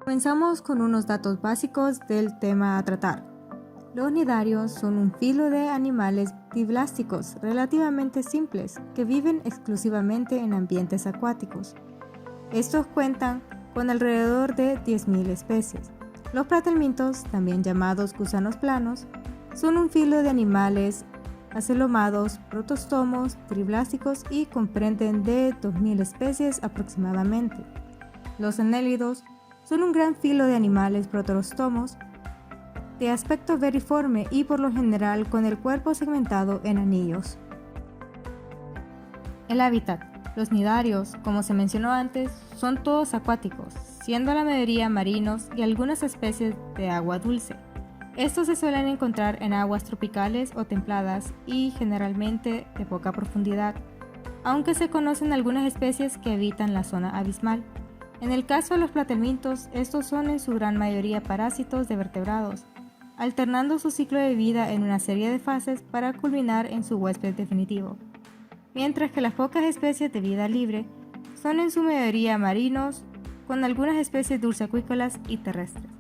Comenzamos con unos datos básicos del tema a tratar. Los cnidarios son un filo de animales diblásticos relativamente simples que viven exclusivamente en ambientes acuáticos. Estos cuentan con alrededor de 10.000 especies. Los platelmintos, también llamados gusanos planos, son un filo de animales acelomados, protostomos, triblásticos y comprenden de 2.000 especies aproximadamente. Los anélidos son un gran filo de animales protostomos de aspecto veriforme y por lo general con el cuerpo segmentado en anillos. El hábitat. Los cnidarios, como se mencionó antes, son todos acuáticos, siendo la mayoría marinos y algunas especies de agua dulce. Estos se suelen encontrar en aguas tropicales o templadas y generalmente de poca profundidad, aunque se conocen algunas especies que habitan la zona abismal. En el caso de los platelmintos, estos son en su gran mayoría parásitos de vertebrados, alternando su ciclo de vida en una serie de fases para culminar en su huésped definitivo, mientras que las pocas especies de vida libre son en su mayoría marinos, con algunas especies dulceacuícolas y terrestres.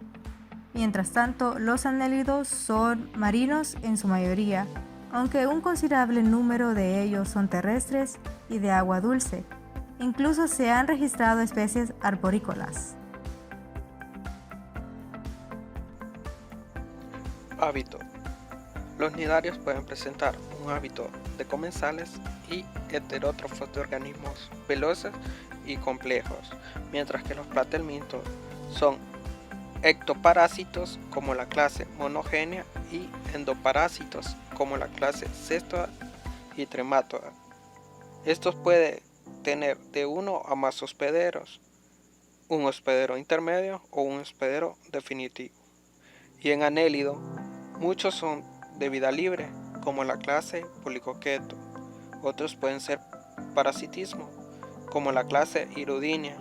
Mientras tanto, los anélidos son marinos en su mayoría, aunque un considerable número de ellos son terrestres y de agua dulce. Incluso se han registrado especies arborícolas. Hábito. Los cnidarios pueden presentar un hábito de comensales y heterótrofos de organismos veloces y complejos, mientras que los platelmintos son ectoparásitos como la clase monogenia y endoparásitos como la clase cestoda y tremátoda. Estos pueden tener de uno a más hospederos, un hospedero intermedio o un hospedero definitivo. Y en anélido, muchos son de vida libre, como la clase Policoqueto. Otros pueden ser parasitismo, como la clase Irudinia,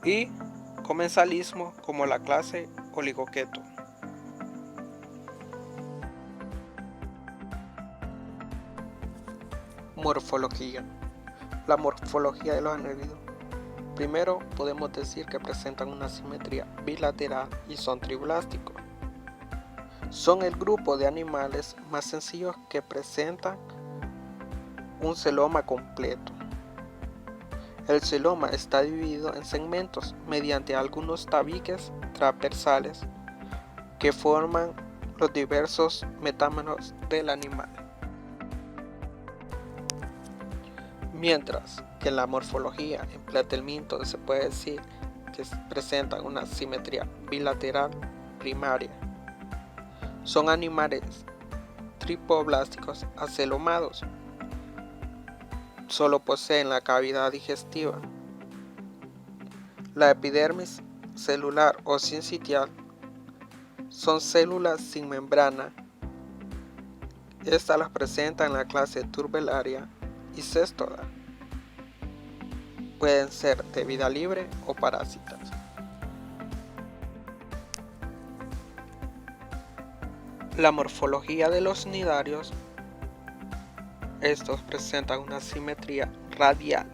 y comensalismo, como la clase Oligoqueto. Morfología. La morfología de los anélidos. Primero, podemos decir que presentan una simetría bilateral y son triblásticos. Son el grupo de animales más sencillos que presentan un celoma completo. El celoma está dividido en segmentos mediante algunos tabiques transversales que forman los diversos metámeros del animal. Mientras que en la morfología en platelmintos se puede decir que presentan una simetría bilateral primaria. Son animales tripoblásticos acelomados. Solo poseen la cavidad digestiva. La epidermis celular o sincitial son células sin membrana. Estas las presenta en la clase Turbellaria y Cestoda. Pueden ser de vida libre o parásitas. La morfología de los cnidarios. Estos presentan una simetría radial.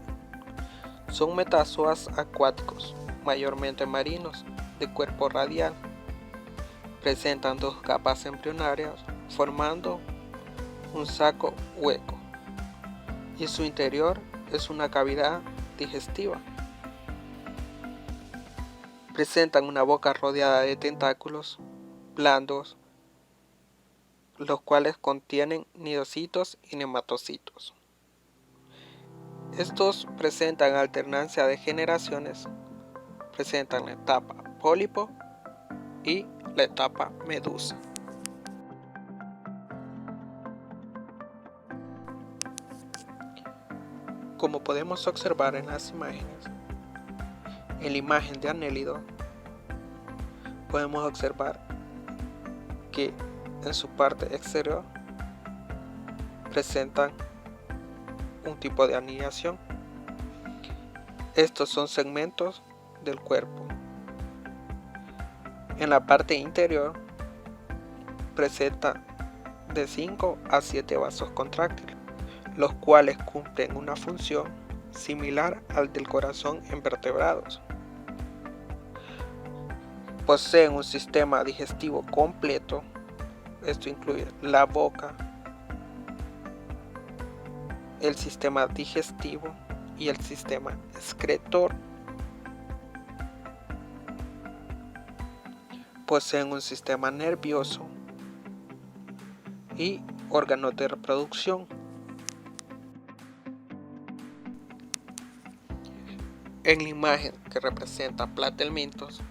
Son metazoas acuáticos, mayormente marinos, de cuerpo radial. Presentan dos capas embrionarias formando un saco hueco, y su interior es una cavidad digestiva. Presentan una boca rodeada de tentáculos blandos, los cuales contienen nidocitos y nematocitos. Estos presentan alternancia de generaciones, presentan la etapa pólipo y la etapa medusa. Como podemos observar en las imágenes, en la imagen de anélido, podemos observar que en su parte exterior presentan un tipo de anidación. Estos son segmentos del cuerpo. En la parte interior presenta de 5 a 7 vasos contráctiles, los cuales cumplen una función similar al del corazón en vertebrados. Poseen un sistema digestivo completo. Esto incluye la boca, el sistema digestivo y el sistema excretor. Poseen un sistema nervioso y órganos de reproducción. En la imagen que representa platelmintos,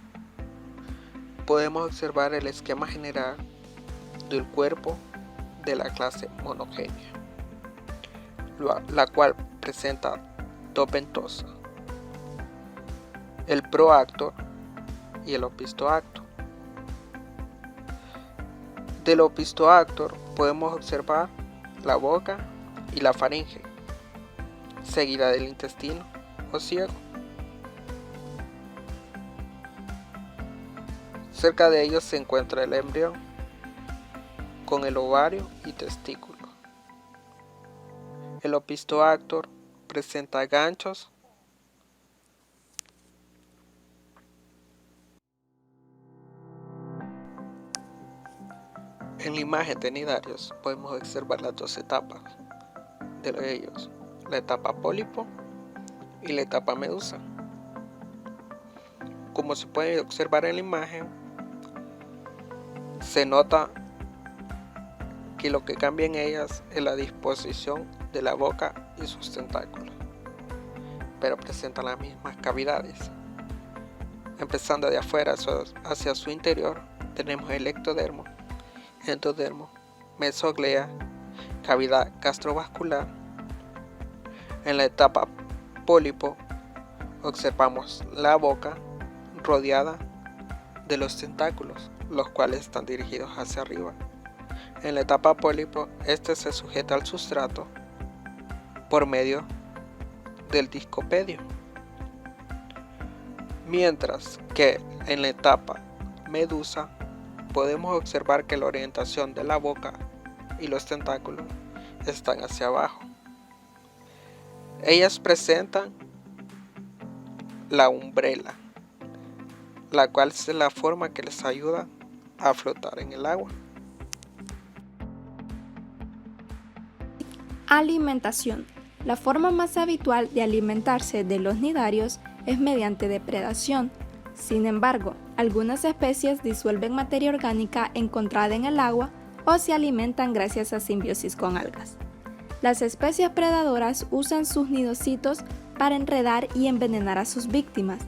podemos observar el esquema general del cuerpo de la clase monogenia, la cual presenta dos ventosas, el proactor y el opistoactor. Del opistoactor podemos observar la boca y la faringe, seguida del intestino o ciego. Cerca de ellos se encuentra el embrión, con el ovario y testículo. El opistoactor presenta ganchos En la imagen de nidarios podemos observar las dos etapas de ellos, la etapa pólipo y la etapa medusa. Como se puede observar en la imagen, se nota que lo que cambia en ellas es la disposición de la boca y sus tentáculos, pero presentan las mismas cavidades. Empezando de afuera hacia su interior, tenemos el ectodermo, endodermo, mesoglea, cavidad gastrovascular. En la etapa pólipo observamos la boca rodeada de los tentáculos, los cuales están dirigidos hacia arriba. En la etapa pólipo, este se sujeta al sustrato por medio del discopedio, mientras que en la etapa medusa podemos observar que la orientación de la boca y los tentáculos están hacia abajo. Ellas presentan la umbrela, la cual es la forma que les ayuda a flotar en el agua. Alimentación. La forma más habitual de alimentarse de los nidarios es mediante depredación. Sin embargo, algunas especies disuelven materia orgánica encontrada en el agua o se alimentan gracias a simbiosis con algas. Las especies predadoras usan sus nidocitos para enredar y envenenar a sus víctimas.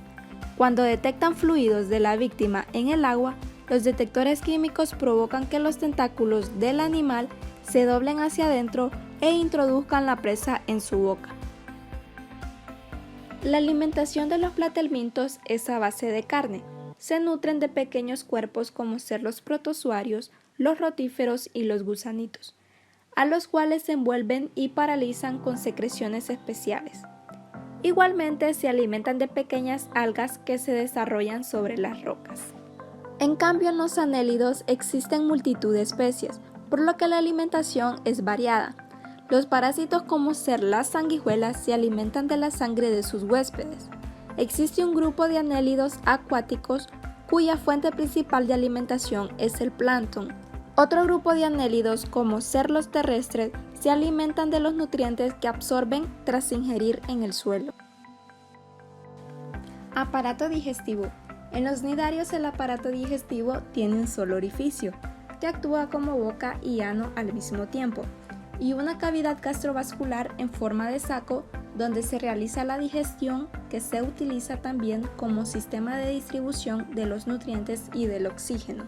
Cuando detectan fluidos de la víctima en el agua, los detectores químicos provocan que los tentáculos del animal se doblen hacia adentro e introduzcan la presa en su boca. La alimentación de los platelmintos es a base de carne. Se nutren de pequeños cuerpos como ser los protozoarios, los rotíferos y los gusanitos, a los cuales se envuelven y paralizan con secreciones especiales. Igualmente se alimentan de pequeñas algas que se desarrollan sobre las rocas. En cambio, en los anélidos existen multitud de especies, por lo que la alimentación es variada. Los parásitos como ser las sanguijuelas se alimentan de la sangre de sus huéspedes. Existe un grupo de anélidos acuáticos cuya fuente principal de alimentación es el plancton. Otro grupo de anélidos como ser los terrestres se alimentan de los nutrientes que absorben tras ingerir en el suelo. Aparato digestivo. En los nidarios el aparato digestivo tiene un solo orificio, que actúa como boca y ano al mismo tiempo, y una cavidad gastrovascular en forma de saco donde se realiza la digestión, que se utiliza también como sistema de distribución de los nutrientes y del oxígeno.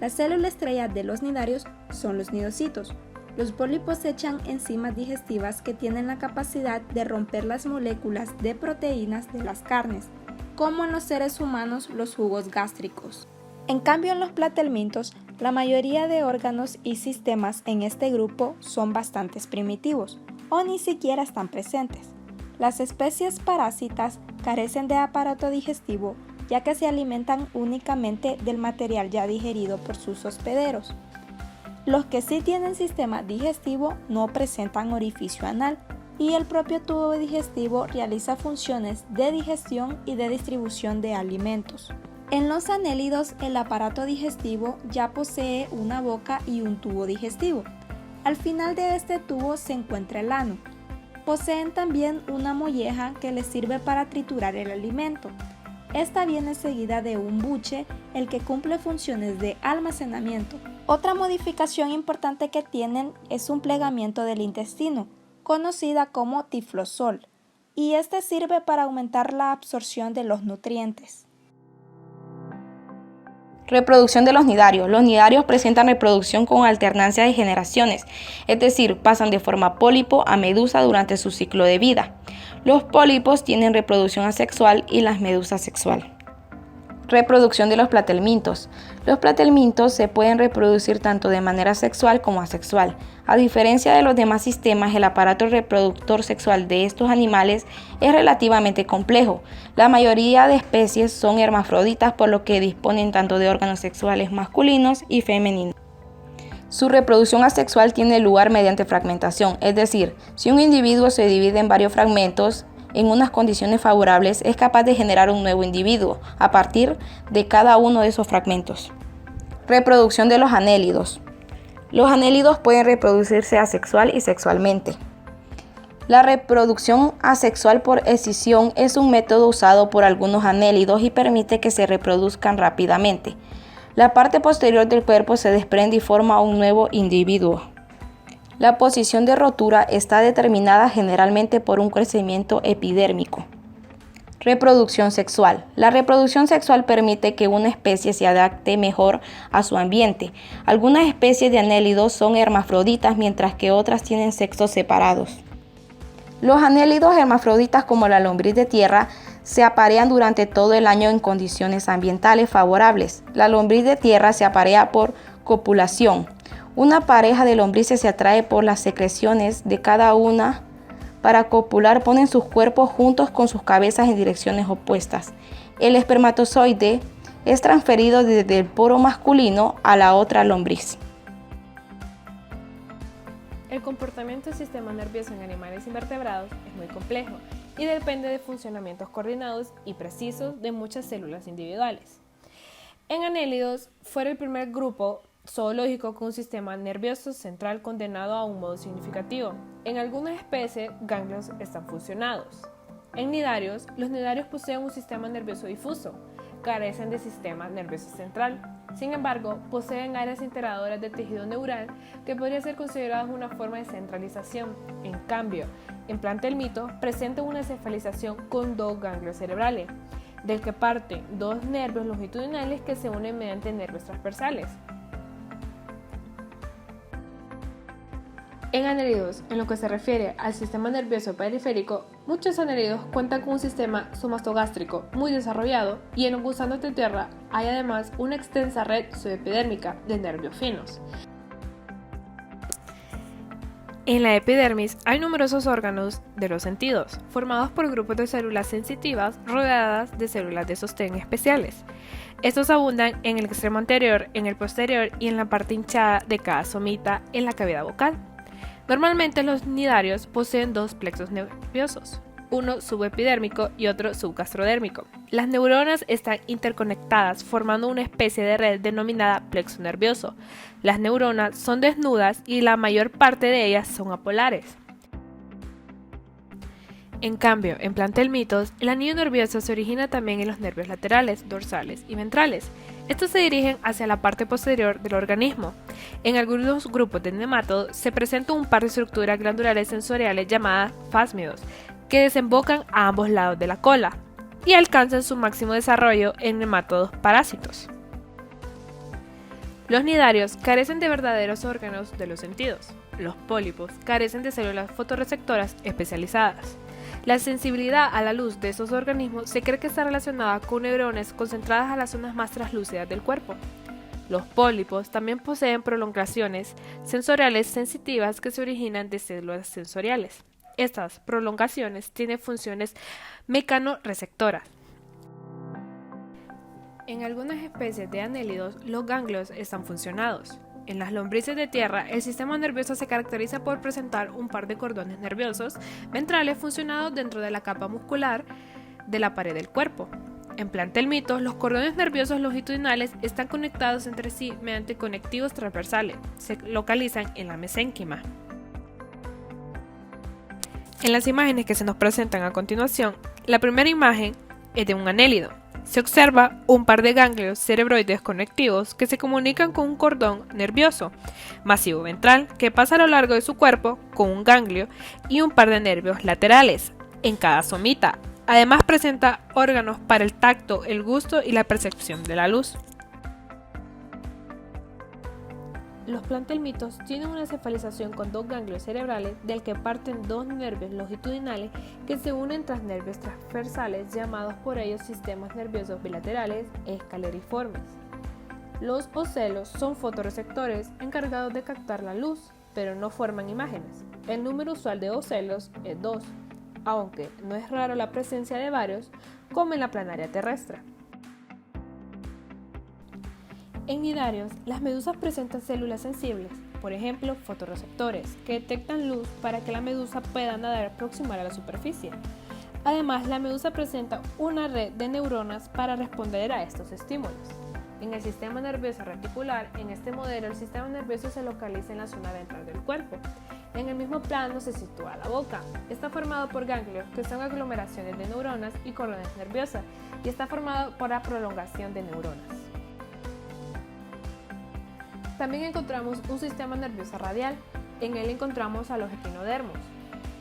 La célula estrella de los nidarios son los nidocitos. Los pólipos echan enzimas digestivas que tienen la capacidad de romper las moléculas de proteínas de las carnes, como en los seres humanos los jugos gástricos. En cambio, en los platelmintos, la mayoría de órganos y sistemas en este grupo son bastante primitivos o ni siquiera están presentes. Las especies parásitas carecen de aparato digestivo, ya que se alimentan únicamente del material ya digerido por sus hospederos. Los que sí tienen sistema digestivo no presentan orificio anal, y el propio tubo digestivo realiza funciones de digestión y de distribución de alimentos. En los anélidos, el aparato digestivo ya posee una boca y un tubo digestivo. Al final de este tubo se encuentra el ano. Poseen también una molleja que les sirve para triturar el alimento. Esta viene seguida de un buche, el que cumple funciones de almacenamiento. Otra modificación importante que tienen es un plegamiento del intestino, conocida como tiflosol, y este sirve para aumentar la absorción de los nutrientes. Reproducción de los nidarios. Los nidarios presentan reproducción con alternancia de generaciones, es decir, pasan de forma pólipo a medusa durante su ciclo de vida. Los pólipos tienen reproducción asexual y las medusas sexual. Reproducción de los platelmintos. Los platelmintos se pueden reproducir tanto de manera sexual como asexual. A diferencia de los demás sistemas, el aparato reproductor sexual de estos animales es relativamente complejo. La mayoría de especies son hermafroditas, por lo que disponen tanto de órganos sexuales masculinos y femeninos. Su reproducción asexual tiene lugar mediante fragmentación, es decir, si un individuo se divide en varios fragmentos, en unas condiciones favorables, es capaz de generar un nuevo individuo a partir de cada uno de esos fragmentos. Reproducción de los anélidos. Los anélidos pueden reproducirse asexual y sexualmente. La reproducción asexual por escisión es un método usado por algunos anélidos y permite que se reproduzcan rápidamente. La parte posterior del cuerpo se desprende y forma un nuevo individuo. La posición de rotura está determinada generalmente por un crecimiento epidérmico. Reproducción sexual. La reproducción sexual permite que una especie se adapte mejor a su ambiente. Algunas especies de anélidos son hermafroditas, mientras que otras tienen sexos separados. Los anélidos hermafroditas, como la lombriz de tierra, se aparean durante todo el año en condiciones ambientales favorables. La lombriz de tierra se aparea por copulación. Una pareja de lombrices se atrae por las secreciones de cada una. Para copular ponen sus cuerpos juntos con sus cabezas en direcciones opuestas. El espermatozoide es transferido desde el poro masculino a la otra lombriz. El comportamiento del sistema nervioso en animales invertebrados es muy complejo y depende de funcionamientos coordinados y precisos de muchas células individuales. En anélidos fue el primer grupo zoológico con un sistema nervioso central condenado a un modo significativo. En algunas especies, ganglios están fusionados. En nidarios, los nidarios poseen un sistema nervioso difuso, carecen de sistema nervioso central. Sin embargo, poseen áreas integradoras de tejido neural que podría ser consideradas una forma de centralización. En cambio, en plantelmito presenta una cefalización con dos ganglios cerebrales, del que parten dos nervios longitudinales que se unen mediante nervios transversales. En anélidos, en lo que se refiere al sistema nervioso periférico, muchos anélidos cuentan con un sistema somastogástrico muy desarrollado y en los gusanos de tierra hay además una extensa red subepidérmica de nervios finos. En la epidermis hay numerosos órganos de los sentidos, formados por grupos de células sensitivas rodeadas de células de sostén especiales. Estos abundan en el extremo anterior, en el posterior y en la parte hinchada de cada somita en la cavidad vocal. Normalmente los nidarios poseen dos plexos nerviosos, uno subepidérmico y otro subgastrodérmico. Las neuronas están interconectadas formando una especie de red denominada plexo nervioso. Las neuronas son desnudas y la mayor parte de ellas son apolares. En cambio, en plantelmitos, el anillo nervioso se origina también en los nervios laterales, dorsales y ventrales. Estos se dirigen hacia la parte posterior del organismo. En algunos grupos de nemátodos se presenta un par de estructuras glandulares sensoriales llamadas fásmidos, que desembocan a ambos lados de la cola y alcanzan su máximo desarrollo en nemátodos parásitos. Los nidarios carecen de verdaderos órganos de los sentidos. Los pólipos carecen de células fotorreceptoras especializadas. La sensibilidad a la luz de estos organismos se cree que está relacionada con neuronas concentradas a las zonas más translúcidas del cuerpo. Los pólipos también poseen prolongaciones sensoriales sensitivas que se originan de células sensoriales. Estas prolongaciones tienen funciones mecanoreceptoras. En algunas especies de anélidos, los ganglios están funcionados. En las lombrices de tierra, el sistema nervioso se caracteriza por presentar un par de cordones nerviosos ventrales funcionados dentro de la capa muscular de la pared del cuerpo. En plantelmitos, los cordones nerviosos longitudinales están conectados entre sí mediante conectivos transversales. Se localizan en la mesénquima. En las imágenes que se nos presentan a continuación, la primera imagen es de un anélido. Se observa un par de ganglios cerebroides conectivos que se comunican con un cordón nervioso masivo ventral que pasa a lo largo de su cuerpo con un ganglio y un par de nervios laterales en cada somita. Además presenta órganos para el tacto, el gusto y la percepción de la luz. Los plantelmitos tienen una cefalización con dos ganglios cerebrales del que parten dos nervios longitudinales que se unen tras nervios transversales llamados por ellos sistemas nerviosos bilaterales escaleriformes. Los ocelos son fotorreceptores encargados de captar la luz, pero no forman imágenes. El número usual de ocelos es 2, aunque no es raro la presencia de varios, como en la planaria terrestre. En nidarios, las medusas presentan células sensibles, por ejemplo, fotorreceptores, que detectan luz para que la medusa pueda nadar proximal a la superficie. Además, la medusa presenta una red de neuronas para responder a estos estímulos. En el sistema nervioso reticular, en este modelo, el sistema nervioso se localiza en la zona ventral del cuerpo. En el mismo plano se sitúa la boca. Está formado por ganglios, que son aglomeraciones de neuronas y cordones nerviosas, y está formado por la prolongación de neuronas. También encontramos un sistema nervioso radial. En él encontramos a los equinodermos.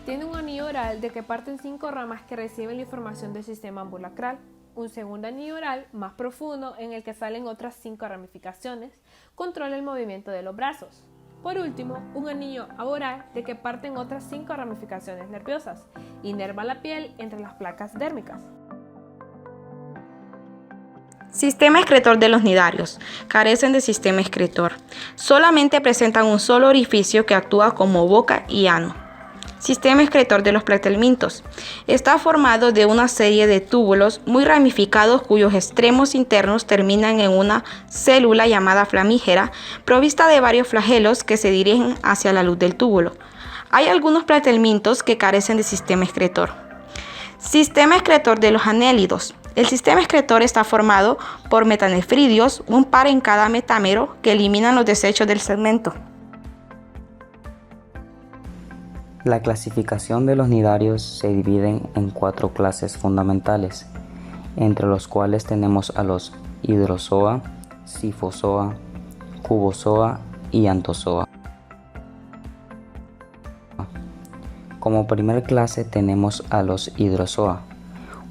Tiene un anillo oral de que parten 5 ramas que reciben la información del sistema ambulacral, un segundo anillo oral más profundo en el que salen otras 5 ramificaciones, controla el movimiento de los brazos. Por último, un anillo aboral de que parten otras 5 ramificaciones nerviosas, inerva la piel entre las placas dérmicas. Sistema excretor de los nidarios. Carecen de sistema excretor. Solamente presentan un solo orificio que actúa como boca y ano. Sistema excretor de los platelmintos. Está formado de una serie de túbulos muy ramificados cuyos extremos internos terminan en una célula llamada flamígera, provista de varios flagelos que se dirigen hacia la luz del túbulo. Hay algunos platelmintos que carecen de sistema excretor. Sistema excretor de los anélidos. El sistema excretor está formado por metanefridios, un par en cada metámero, que eliminan los desechos del segmento. La clasificación de los nidarios se divide en 4 clases fundamentales, entre los cuales tenemos a los hidrozoa, sifozoa, cubozoa y anthozoa. Como primer clase tenemos a los hidrozoa.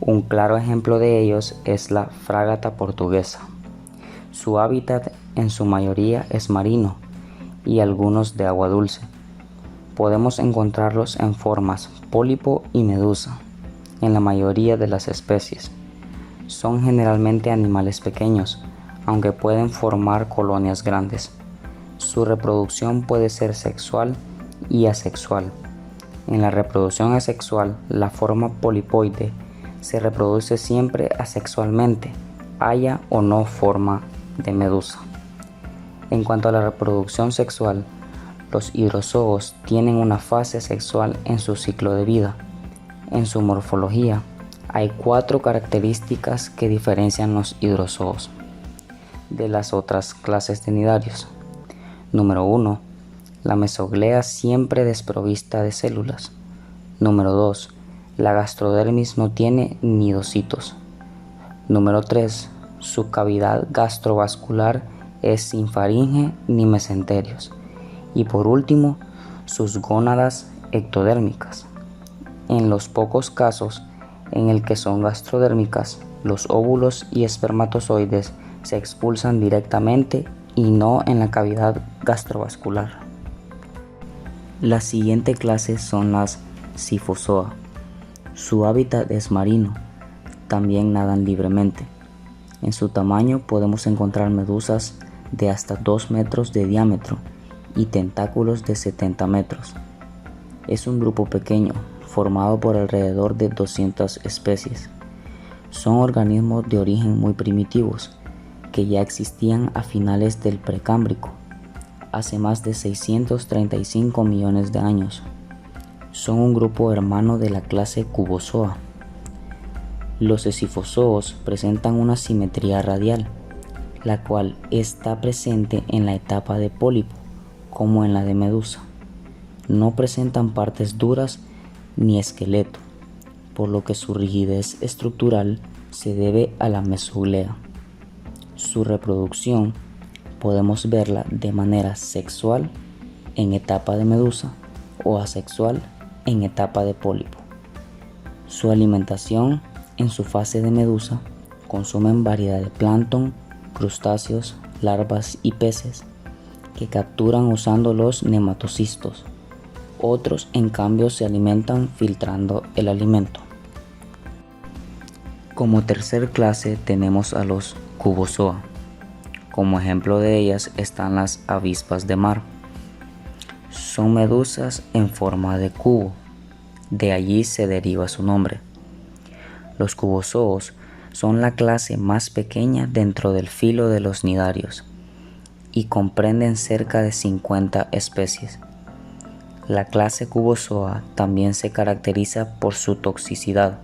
Un claro ejemplo de ellos es la frágata portuguesa. Su hábitat en su mayoría es marino y algunos de agua dulce. Podemos encontrarlos en formas pólipo y medusa en la mayoría de las especies. Son generalmente animales pequeños, aunque pueden formar colonias grandes. Su reproducción puede ser sexual y asexual. En la reproducción asexual, la forma polipoide se reproduce siempre asexualmente, haya o no forma de medusa. En cuanto a la reproducción sexual, los hidrozoos tienen una fase sexual en su ciclo de vida. En su morfología, hay 4 características que diferencian los hidrozoos de las otras clases de nidarios. Número 1. La mesoglea siempre desprovista de células. Número 2. La gastrodermis no tiene nidocitos. Número 3. Su cavidad gastrovascular es sin faringe ni mesenterios. Y por último, sus gónadas ectodérmicas. En los pocos casos en el que son gastrodérmicas, los óvulos y espermatozoides se expulsan directamente y no en la cavidad gastrovascular. La siguiente clase son las sifozoa. Su hábitat es marino, también nadan libremente. En su tamaño podemos encontrar medusas de hasta 2 metros de diámetro y tentáculos de 70 metros. Es un grupo pequeño, formado por alrededor de 200 especies. Son organismos de origen muy primitivos, que ya existían a finales del Precámbrico, hace más de 635 millones de años. Son un grupo hermano de la clase Cubozoa. Los escifozoos presentan una simetría radial, la cual está presente en la etapa de pólipo, como en la de medusa. No presentan partes duras ni esqueleto, por lo que su rigidez estructural se debe a la mesoglea. Su reproducción podemos verla de manera sexual en etapa de medusa o asexual en etapa de pólipo. Su alimentación en su fase de medusa consumen variedad de plancton, crustáceos, larvas y peces que capturan usando los nematocistos. Otros en cambio se alimentan filtrando el alimento. Como tercer clase tenemos a los cubozoa. Como ejemplo de ellas están las avispas de mar. Son medusas en forma de cubo, de allí se deriva su nombre. Los cubozoos son la clase más pequeña dentro del filo de los cnidarios y comprenden cerca de 50 especies. La clase cubozoa también se caracteriza por su toxicidad,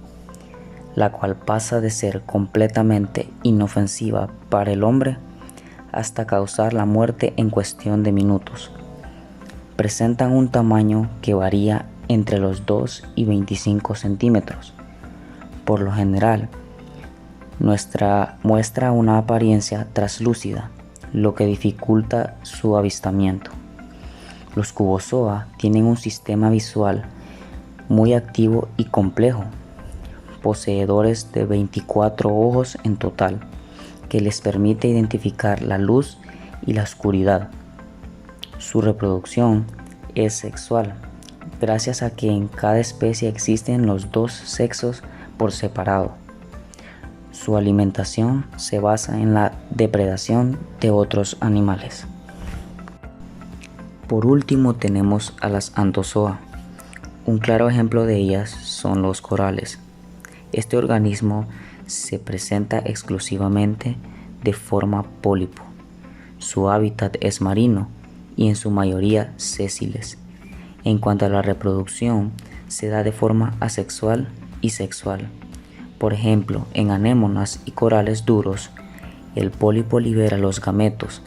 la cual pasa de ser completamente inofensiva para el hombre hasta causar la muerte en cuestión de minutos. Presentan un tamaño que varía entre los 2 y 25 centímetros. Por lo general, muestra una apariencia translúcida, lo que dificulta su avistamiento. Los cubozoa tienen un sistema visual muy activo y complejo, poseedores de 24 ojos en total, que les permite identificar la luz y la oscuridad. Su reproducción es sexual, gracias a que en cada especie existen los dos sexos por separado. Su alimentación se basa en la depredación de otros animales. Por último tenemos a las anthozoa. Un claro ejemplo de ellas son los corales. Este organismo se presenta exclusivamente de forma pólipo. Su hábitat es marino y en su mayoría sésiles. En cuanto a la reproducción, se da de forma asexual y sexual. Por ejemplo, en anémonas y corales duros, el pólipo libera los gametos.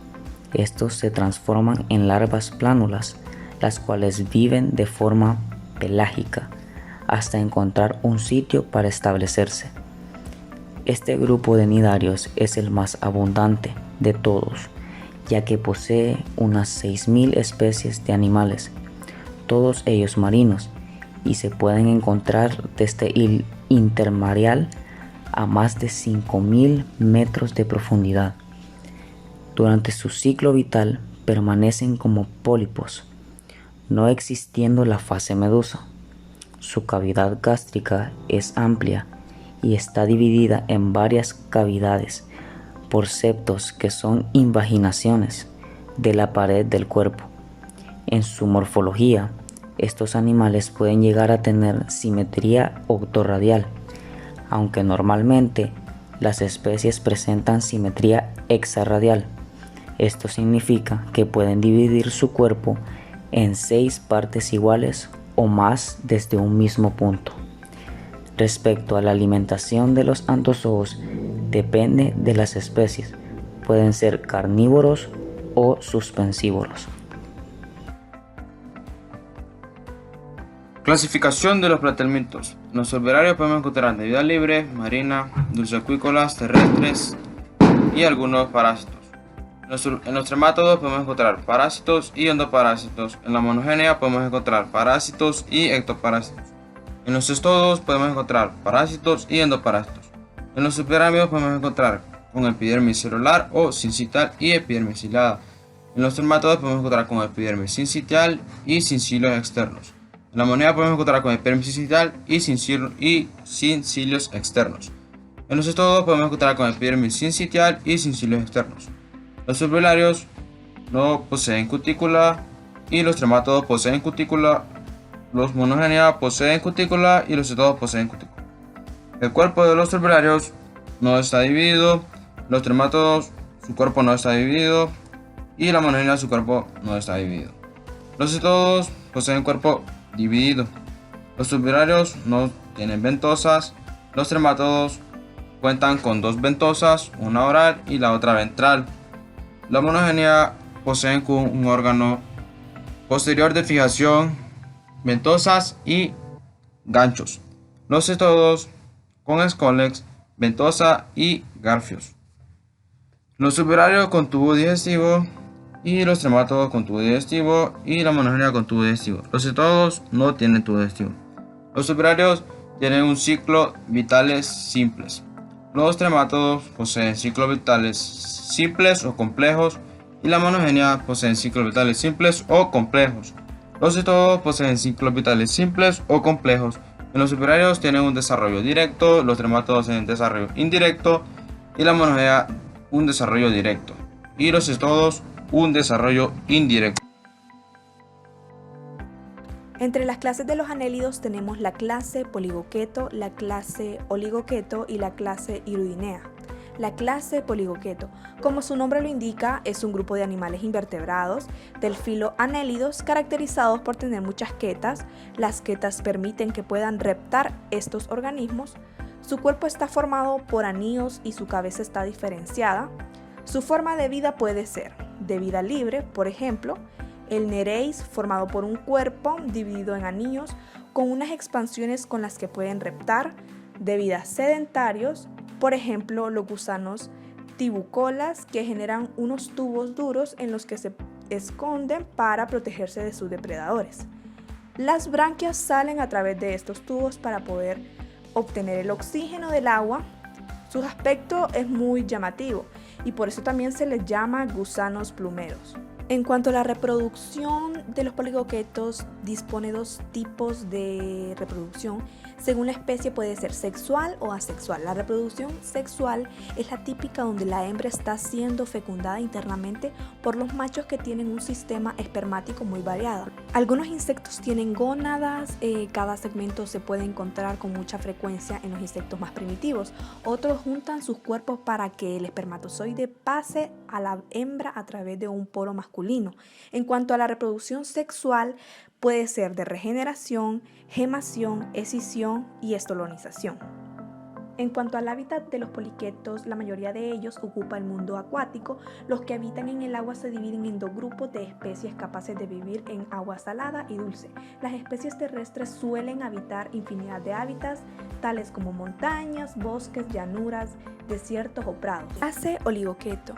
Estos se transforman en larvas plánulas, las cuales viven de forma pelágica hasta encontrar un sitio para establecerse. Este grupo de cnidarios es el más abundante de todos, ya que posee unas 6.000 especies de animales, todos ellos marinos, y se pueden encontrar desde el intermareal a más de 5.000 metros de profundidad. Durante su ciclo vital permanecen como pólipos, no existiendo la fase medusa. Su cavidad gástrica es amplia y está dividida en varias cavidades por septos que son invaginaciones de la pared del cuerpo. En su morfología, estos animales pueden llegar a tener simetría octorradial, aunque normalmente las especies presentan simetría hexarradial. Esto significa que pueden dividir su cuerpo en 6 partes iguales o más desde un mismo punto. Respecto a la alimentación de los anthozoos, depende de las especies. Pueden ser carnívoros o suspensívoros. Clasificación de los platelmintos. En los herberarios podemos encontrar de vida libre, marina, dulceacuícolas, terrestres y algunos parásitos. En los tremátodos podemos encontrar parásitos y endoparásitos. En la monogenia podemos encontrar parásitos y ectoparásitos. En los cestodos podemos encontrar parásitos y endoparásitos. En los epidermios podemos encontrar con epidermis celular o sincital y epidermis ciliada. En los tremátodos podemos encontrar con epidermis sincitial y sin cilios externos. En la moneda podemos encontrar con epidermis sincitial y sin cilios externos. En los cestodos podemos encontrar con epidermis sincitial y sin cilios externos. Los alveolarios no poseen cutícula y los tremátodos poseen cutícula. Los monogenia poseen cutícula y los cestodos poseen cutícula. El cuerpo de los alveolarios no está dividido, los tremátodos su cuerpo no está dividido y la monogenia su cuerpo no está dividido. Los cestodos poseen cuerpo dividido. Los alveolarios no tienen ventosas Los trematodos cuentan con dos ventosas, una oral y la otra ventral. La monogenia poseen un órgano posterior de fijación, ventosas y ganchos. Los cetodos con escólex, ventosa y garfios. Los suberarios con tubo digestivo y los trematodos con tubo digestivo y la monogenia con tubo digestivo. Los cetodos no tienen tubo digestivo. Los suberarios tienen un ciclo vitales simples. Los trematodos poseen ciclos vitales simples o complejos y la monogenia poseen ciclos vitales simples o complejos. Los cetodos poseen ciclos vitales simples o complejos. En los suberarios tienen un desarrollo directo, los trematodos tienen desarrollo indirecto y la monogenia un desarrollo directo y los cetodos un desarrollo indirecto. Entre las clases de los anélidos tenemos la clase Poligoqueto, la clase Oligoqueto y la clase Hirudinea. La clase Poligoqueto, como su nombre lo indica, es un grupo de animales invertebrados del filo anélidos caracterizados por tener muchas quetas. Las quetas permiten que puedan reptar estos organismos. Su cuerpo está formado por anillos y su cabeza está diferenciada. Su forma de vida puede ser de vida libre, por ejemplo, el nereis, formado por un cuerpo dividido en anillos con unas expansiones con las que pueden reptar, de vida sedentarios, por ejemplo, los gusanos tibucolas, que generan unos tubos duros en los que se esconden para protegerse de sus depredadores. Las branquias salen a través de estos tubos para poder obtener el oxígeno del agua. Su aspecto es muy llamativo y por eso también se les llama gusanos plumeros. En cuanto a la reproducción de los poligoquetos, dispone dos tipos de reproducción. Según la especie puede ser sexual o asexual. La reproducción sexual es la típica donde la hembra está siendo fecundada internamente por los machos que tienen un sistema espermático muy variado. Algunos insectos tienen gónadas, cada segmento se puede encontrar con mucha frecuencia en los insectos más primitivos. Otros juntan sus cuerpos para que el espermatozoide pase a la hembra a través de un poro masculino. En cuanto a la reproducción sexual, puede ser de regeneración, gemación, escisión y estolonización. En cuanto al hábitat de los poliquetos, la mayoría de ellos ocupa el mundo acuático. Los que habitan en el agua se dividen en dos grupos de especies capaces de vivir en agua salada y dulce. Las especies terrestres suelen habitar infinidad de hábitats, tales como montañas, bosques, llanuras, desiertos o prados. Clase Oligoqueto.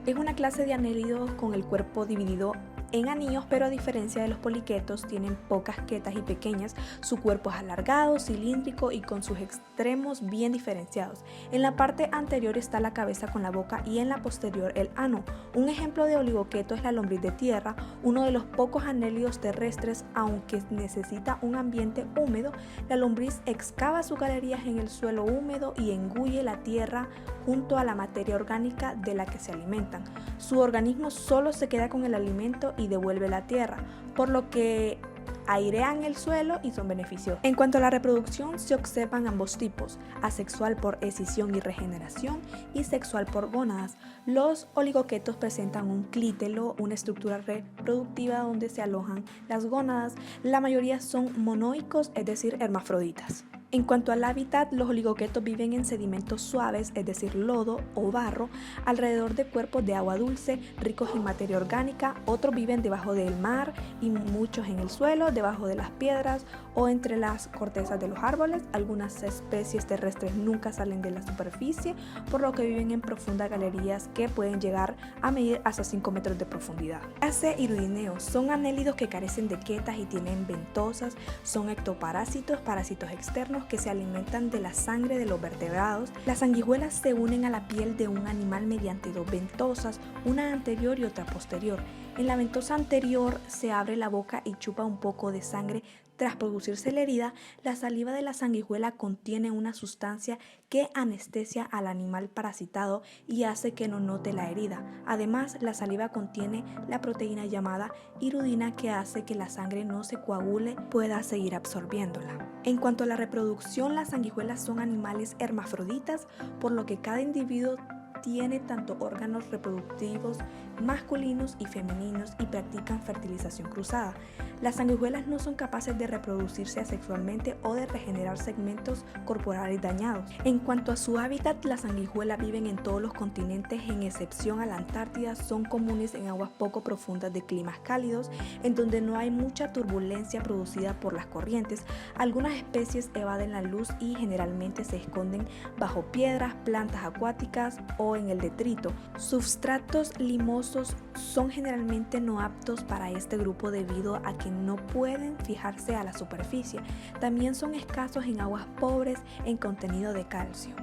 Es una clase de anélidos con el cuerpo dividido en anillos, pero a diferencia de los poliquetos tienen pocas quetas y pequeñas. Su cuerpo es alargado, cilíndrico y con sus extremos bien diferenciados. En la parte anterior está la cabeza con la boca y en la posterior el ano. Un ejemplo de oligoqueto es la lombriz de tierra, uno de los pocos anélidos terrestres. Aunque necesita un ambiente húmedo, la lombriz excava sus galerías en el suelo húmedo y engulle la tierra junto a la materia orgánica de la que se alimentan. Su organismo solo se queda con el alimento y devuelve la tierra, por lo que airean el suelo y son beneficiosos. En cuanto a la reproducción, se observan ambos tipos, asexual por escisión y regeneración y sexual por gónadas. Los oligoquetos presentan un clítelo, una estructura reproductiva donde se alojan las gónadas. La mayoría son monoicos, es decir, hermafroditas. En cuanto al hábitat, los oligoquetos viven en sedimentos suaves, es decir, lodo o barro, alrededor de cuerpos de agua dulce, ricos en materia orgánica. Otros viven debajo del mar y muchos en el suelo, debajo de las piedras o entre las cortezas de los árboles. Algunas especies terrestres nunca salen de la superficie, por lo que viven en profundas galerías que pueden llegar a medir hasta 5 metros de profundidad. Clase Hirudineo. Son anélidos que carecen de quetas y tienen ventosas. Son ectoparásitos, parásitos externos que se alimentan de la sangre de los vertebrados. Las sanguijuelas se unen a la piel de un animal mediante dos ventosas, una anterior y otra posterior. En la ventosa anterior se abre la boca y chupa un poco de sangre. Tras producirse la herida, la saliva de la sanguijuela contiene una sustancia que anestesia al animal parasitado y hace que no note la herida. Además, la saliva contiene la proteína llamada hirudina que hace que la sangre no se coagule, pueda seguir absorbiéndola. En cuanto a la reproducción, las sanguijuelas son animales hermafroditas, por lo que cada individuo tiene tanto órganos reproductivos masculinos y femeninos y practican fertilización cruzada. Las sanguijuelas no son capaces de reproducirse asexualmente o de regenerar segmentos corporales dañados. En cuanto a su hábitat, las sanguijuelas viven en todos los continentes, en excepción a la Antártida. Son comunes en aguas poco profundas de climas cálidos, en donde no hay mucha turbulencia producida por las corrientes. Algunas especies evaden la luz y generalmente se esconden bajo piedras, plantas acuáticas o en el detrito. Substratos limosos son generalmente no aptos para este grupo debido a que no pueden fijarse a la superficie. También son escasos en aguas pobres en contenido de calcio.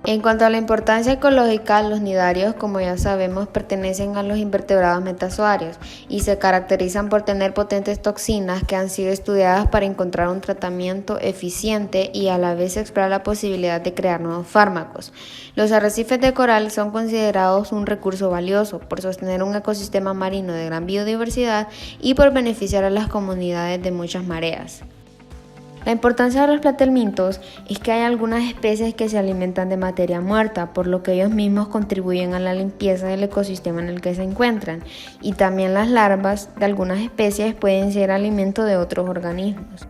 En cuanto a la importancia ecológica, los nidarios, como ya sabemos, pertenecen a los invertebrados metazoarios y se caracterizan por tener potentes toxinas que han sido estudiadas para encontrar un tratamiento eficiente y a la vez explorar la posibilidad de crear nuevos fármacos. Los arrecifes de coral son considerados un recurso valioso por sostener un ecosistema marino de gran biodiversidad y por beneficiar a las comunidades de muchas mareas. La importancia de los platelmintos es que hay algunas especies que se alimentan de materia muerta, por lo que ellos mismos contribuyen a la limpieza del ecosistema en el que se encuentran, y también las larvas de algunas especies pueden ser alimento de otros organismos.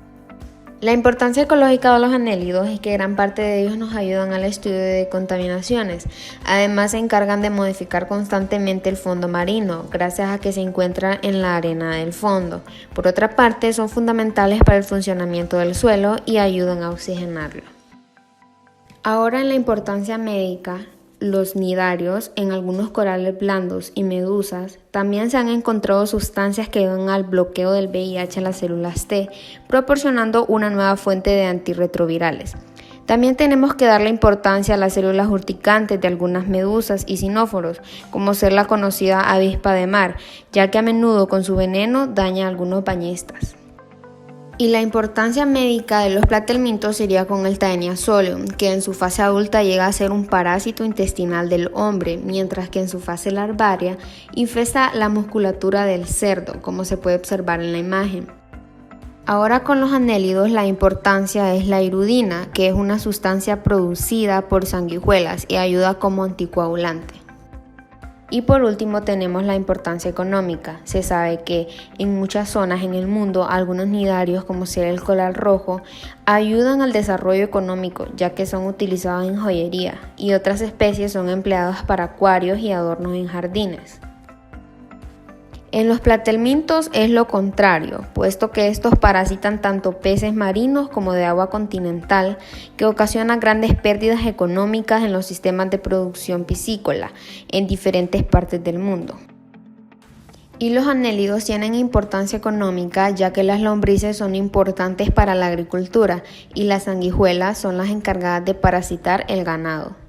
La importancia ecológica de los anélidos es que gran parte de ellos nos ayudan al estudio de contaminaciones. Además, se encargan de modificar constantemente el fondo marino, gracias a que se encuentran en la arena del fondo. Por otra parte, son fundamentales para el funcionamiento del suelo y ayudan a oxigenarlo. Ahora, en la importancia médica, los nidarios, en algunos corales blandos y medusas, también se han encontrado sustancias que ayudan al bloqueo del VIH en las células T, proporcionando una nueva fuente de antirretrovirales. También tenemos que darle importancia a las células urticantes de algunas medusas y cinóforos, como ser la conocida avispa de mar, ya que a menudo con su veneno daña a algunos bañistas. Y la importancia médica de los platelmintos sería con el Taenia solium, que en su fase adulta llega a ser un parásito intestinal del hombre, mientras que en su fase larvaria infesta la musculatura del cerdo, como se puede observar en la imagen. Ahora con los anélidos la importancia es la hirudina, que es una sustancia producida por sanguijuelas y ayuda como anticoagulante. Y por último tenemos la importancia económica. Se sabe que en muchas zonas en el mundo algunos nidarios, como ser el coral rojo, ayudan al desarrollo económico ya que son utilizados en joyería, y otras especies son empleadas para acuarios y adornos en jardines. En los platelmintos es lo contrario, puesto que estos parasitan tanto peces marinos como de agua continental, que ocasiona grandes pérdidas económicas en los sistemas de producción piscícola en diferentes partes del mundo. Y los anélidos tienen importancia económica ya que las lombrices son importantes para la agricultura y las sanguijuelas son las encargadas de parasitar el ganado.